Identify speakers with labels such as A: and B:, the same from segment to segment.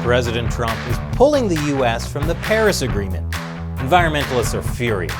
A: President Trump is pulling the U.S. from the Paris Agreement. Environmentalists are furious.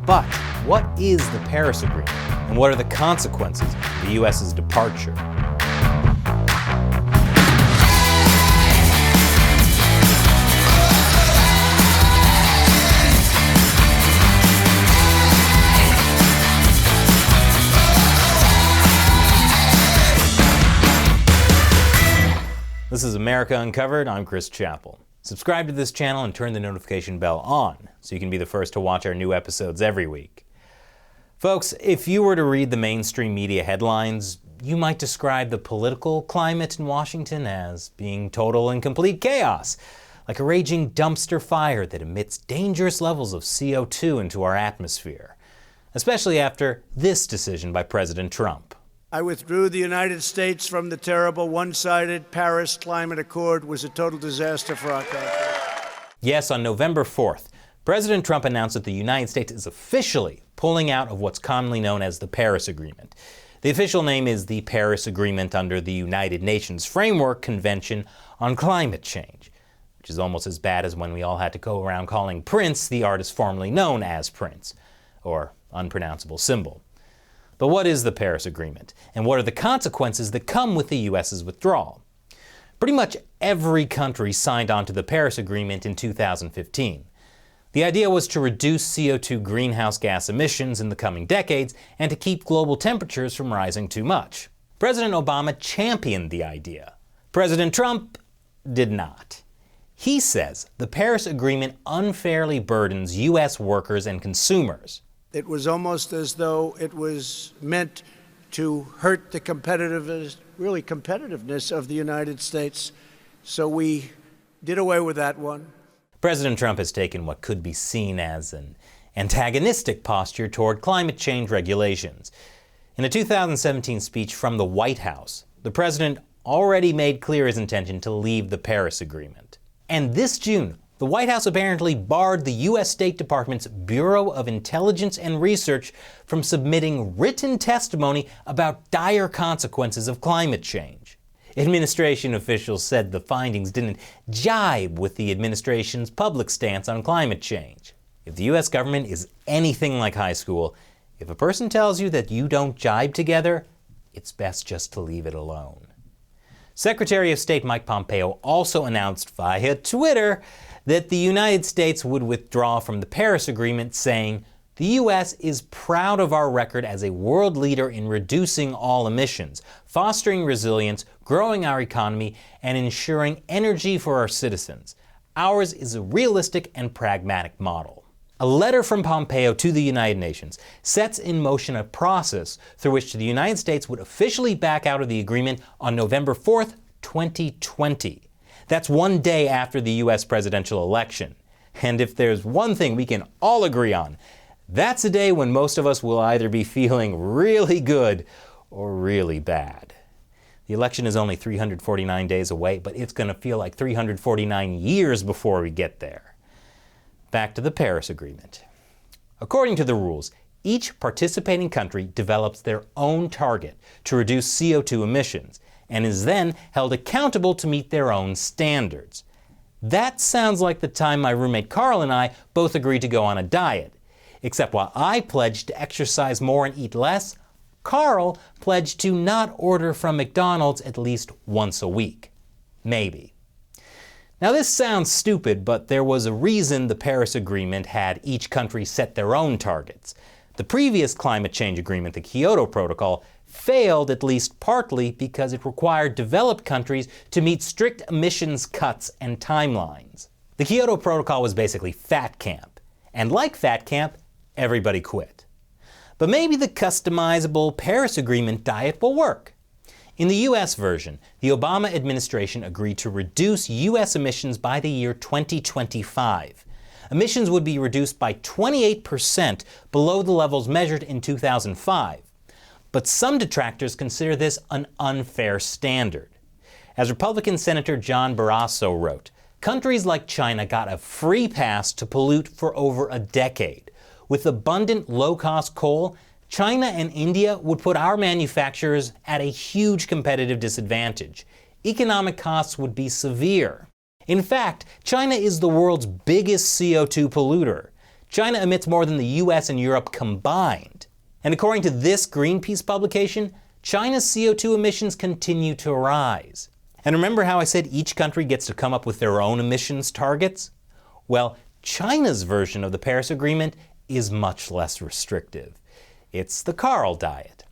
A: But what is the Paris Agreement, and what are the consequences of the U.S.'s departure? This is America Uncovered. I'm Chris Chappell. Subscribe to this channel and turn the notification bell on so you can be the first to watch our new episodes every week. Folks, if you were to read the mainstream media headlines, you might describe the political climate in Washington as being total and complete chaos, like a raging dumpster fire that emits dangerous levels of CO2 into our atmosphere, especially after this decision by President Trump.
B: I withdrew the United States from the terrible one-sided Paris Climate Accord. Was a total disaster for our country.
A: Yes, on November 4th, President Trump announced that the United States is officially pulling out of what's commonly known as the Paris Agreement. The official name is the Paris Agreement under the United Nations Framework Convention on Climate Change, which is almost as bad as when we all had to go around calling Prince the artist formerly known as Prince, or unpronounceable symbol. But what is the Paris Agreement, and what are the consequences that come with the U.S.'s withdrawal? Pretty much every country signed on to the Paris Agreement in 2015. The idea was to reduce CO2 greenhouse gas emissions in the coming decades and to keep global temperatures from rising too much. President Obama championed the idea. President Trump did not. He says the Paris Agreement unfairly burdens U.S. workers and consumers.
B: It was almost as though it was meant to hurt the competitiveness of the United States. So we did away with that one.
A: President Trump has taken what could be seen as an antagonistic posture toward climate change regulations. In a 2017 speech from the White House, the president already made clear his intention to leave the Paris Agreement. And this June, the White House apparently barred the U.S. State Department's Bureau of Intelligence and Research from submitting written testimony about dire consequences of climate change. Administration officials said the findings didn't jibe with the administration's public stance on climate change. If the U.S. government is anything like high school, if a person tells you that you don't jibe together, it's best just to leave it alone. Secretary of State Mike Pompeo also announced via Twitter that the United States would withdraw from the Paris Agreement, saying, "The U.S. is proud of our record as a world leader in reducing all emissions, fostering resilience, growing our economy, and ensuring energy for our citizens. Ours is a realistic and pragmatic model." A letter from Pompeo to the United Nations sets in motion a process through which the United States would officially back out of the agreement on November 4th, 2020. That's one day after the U.S. presidential election. And if there's one thing we can all agree on, that's a day when most of us will either be feeling really good or really bad. The election is only 349 days away, but it's going to feel like 349 years before we get there. Back to the Paris Agreement. According to the rules, each participating country develops their own target to reduce CO2 emissions, and is then held accountable to meet their own standards. That sounds like the time my roommate Carl and I both agreed to go on a diet. Except while I pledged to exercise more and eat less, Carl pledged to not order from McDonald's at least once a week. Maybe. Now this sounds stupid, but there was a reason the Paris Agreement had each country set their own targets. The previous climate change agreement, the Kyoto Protocol, failed at least partly because it required developed countries to meet strict emissions cuts and timelines. The Kyoto Protocol was basically fat camp, and like fat camp, everybody quit. But maybe the customizable Paris Agreement diet will work. In the U.S. version, the Obama administration agreed to reduce U.S. emissions by the year 2025. Emissions would be reduced by 28% below the levels measured in 2005. But some detractors consider this an unfair standard. As Republican Senator John Barrasso wrote, countries like China got a free pass to pollute for over a decade. With abundant low-cost coal, China and India would put our manufacturers at a huge competitive disadvantage. Economic costs would be severe. In fact, China is the world's biggest CO2 polluter. China emits more than the US and Europe combined. And according to this Greenpeace publication, China's CO2 emissions continue to rise. And remember how I said each country gets to come up with their own emissions targets? Well, China's version of the Paris Agreement is much less restrictive. It's the Carl diet.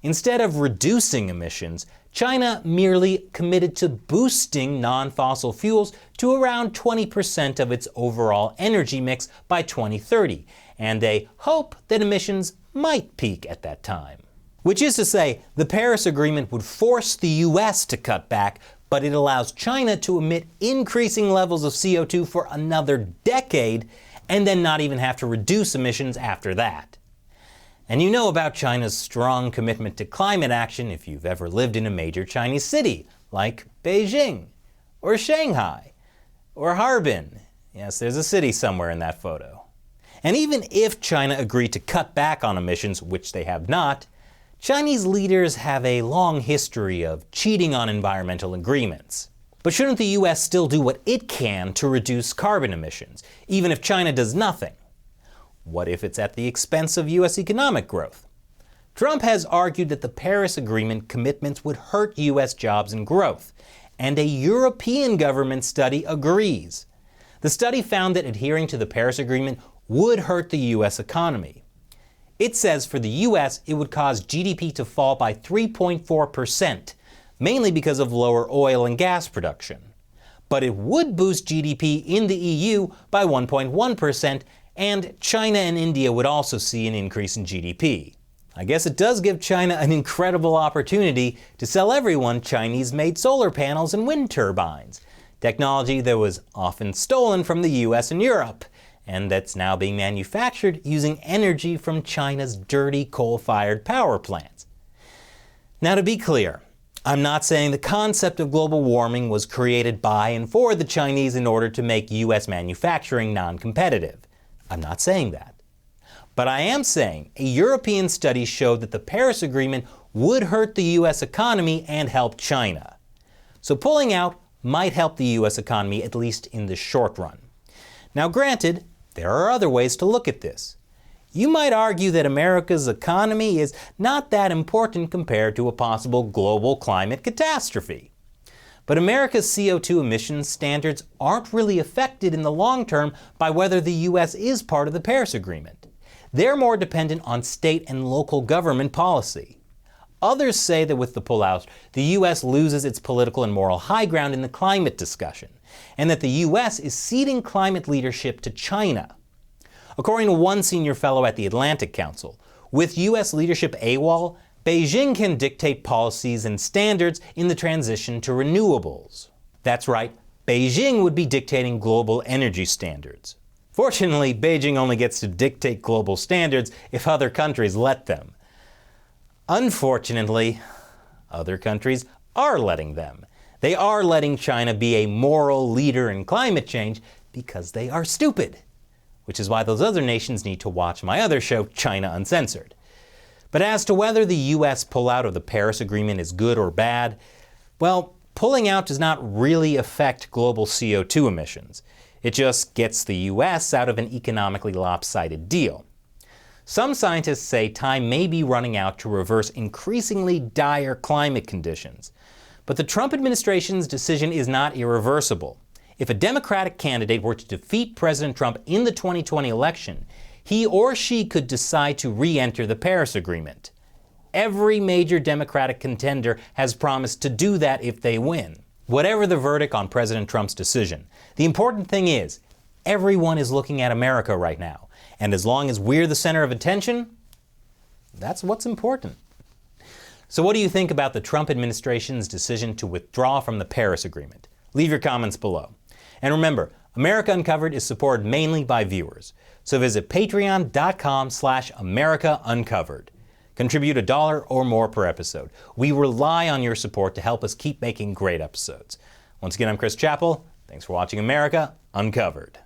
A: Instead of reducing emissions, China merely committed to boosting non-fossil fuels to around 20% of its overall energy mix by 2030, and a hope that emissions might peak at that time. Which is to say, the Paris Agreement would force the US to cut back, but it allows China to emit increasing levels of CO2 for another decade, and then not even have to reduce emissions after that. And you know about China's strong commitment to climate action if you've ever lived in a major Chinese city, like Beijing, or Shanghai, or Harbin. Yes, there's a city somewhere in that photo. And even if China agreed to cut back on emissions, which they have not, Chinese leaders have a long history of cheating on environmental agreements. But shouldn't the US still do what it can to reduce carbon emissions, even if China does nothing? What if it's at the expense of US economic growth? Trump has argued that the Paris Agreement commitments would hurt US jobs and growth, and a European government study agrees. The study found that adhering to the Paris Agreement would hurt the US economy. It says for the US it would cause GDP to fall by 3.4%, mainly because of lower oil and gas production. But it would boost GDP in the EU by 1.1%, and China and India would also see an increase in GDP. I guess it does give China an incredible opportunity to sell everyone Chinese-made solar panels and wind turbines, technology that was often stolen from the US and Europe, and that's now being manufactured using energy from China's dirty coal-fired power plants. Now, to be clear, I'm not saying the concept of global warming was created by and for the Chinese in order to make US manufacturing non-competitive. I'm not saying that. But I am saying a European study showed that the Paris Agreement would hurt the US economy and help China. So pulling out might help the US economy, at least in the short run. Now granted, there are other ways to look at this. You might argue that America's economy is not that important compared to a possible global climate catastrophe. But America's CO2 emissions standards aren't really affected in the long term by whether the US is part of the Paris Agreement. They're more dependent on state and local government policy. Others say that with the pullout, the US loses its political and moral high ground in the climate discussion, and that the US is ceding climate leadership to China. According to one senior fellow at the Atlantic Council, with US leadership AWOL, Beijing can dictate policies and standards in the transition to renewables. That's right, Beijing would be dictating global energy standards. Fortunately, Beijing only gets to dictate global standards if other countries let them. Unfortunately, other countries are letting them. They are letting China be a moral leader in climate change because they are stupid. Which is why those other nations need to watch my other show, China Uncensored. But as to whether the US pullout of the Paris Agreement is good or bad, well, pulling out does not really affect global CO2 emissions. It just gets the US out of an economically lopsided deal. Some scientists say time may be running out to reverse increasingly dire climate conditions. But the Trump administration's decision is not irreversible. If a Democratic candidate were to defeat President Trump in the 2020 election, he or she could decide to re-enter the Paris Agreement. Every major Democratic contender has promised to do that if they win. Whatever the verdict on President Trump's decision, the important thing is, everyone is looking at America right now. And as long as we're the center of attention, that's what's important. So what do you think about the Trump administration's decision to withdraw from the Paris Agreement? Leave your comments below. And remember, America Uncovered is supported mainly by viewers. So visit patreon.com/America Uncovered. Contribute $1 or more per episode. We rely on your support to help us keep making great episodes. Once again, I'm Chris Chappell. Thanks for watching America Uncovered.